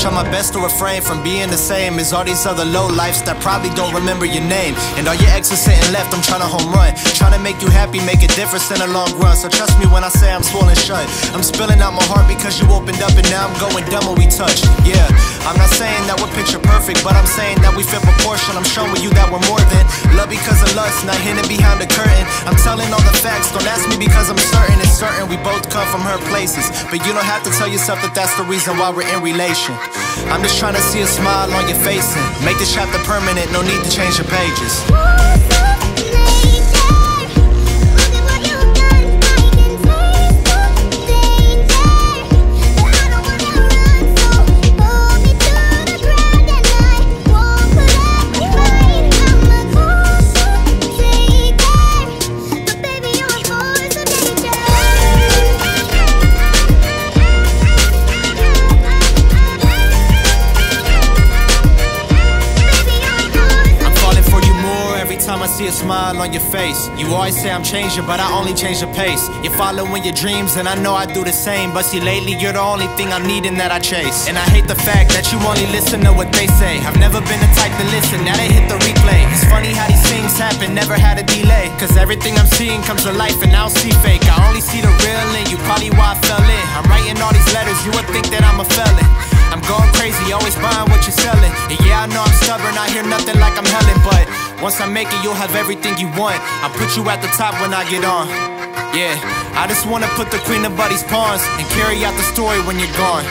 try my best to refrain from being the same as all these other low lifes that probably don't remember your name. And all your exes sitting left, I'm trying to home run, trying to make you happy, make a difference in the long run. So trust me when I say I'm swollen shut. I'm spilling out my heart because you opened up, and now I'm going dumb when we touch. Yeah, I'm not saying that we're picture perfect, but I'm saying that we fit proportion. I'm showing you that we're more than love because of lust, not hidden behind the curtain. I'm telling all the facts, don't ask me because I'm certain. It's certain we both come from hurt places, but you don't have to tell yourself that that's the reason why we're in relation. I'm just trying to see a smile on your face and make this chapter permanent, no need to change your pages. I see a smile on your face. You always say I'm changing, but I only change the pace. You're following your dreams, and I know I do the same. But see, lately you're the only thing I'm needing that I chase. And I hate the fact that you only listen to what they say. I've never been the type to listen, now they hit the replay. It's funny how these things happen, never had a delay. Cause everything I'm seeing comes to life, and I don't see fake. I only see the real in you, probably why I fell in. I'm writing all these letters, you would think that I'm a felon. I'm going crazy, always buying what you're selling. And yeah, I know I'm stubborn, I hear nothing like I'm Helen. But once I make it, you'll have everything you want. I'll put you at the top when I get on. Yeah, I just wanna put the queen of buddies' pawns and carry out the story when you're gone.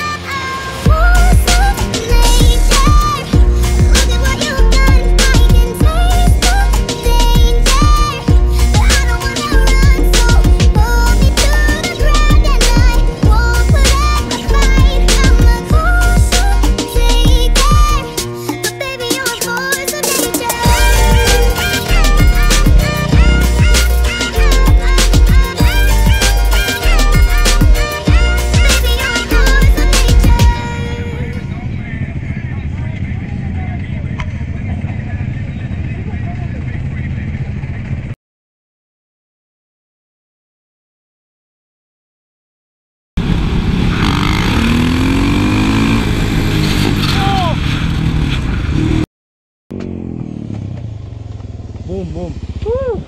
Boom, boom. Woo!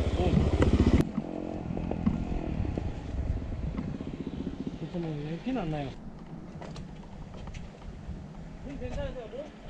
조금은 피 났나요? 괜찮으세요, 뭐?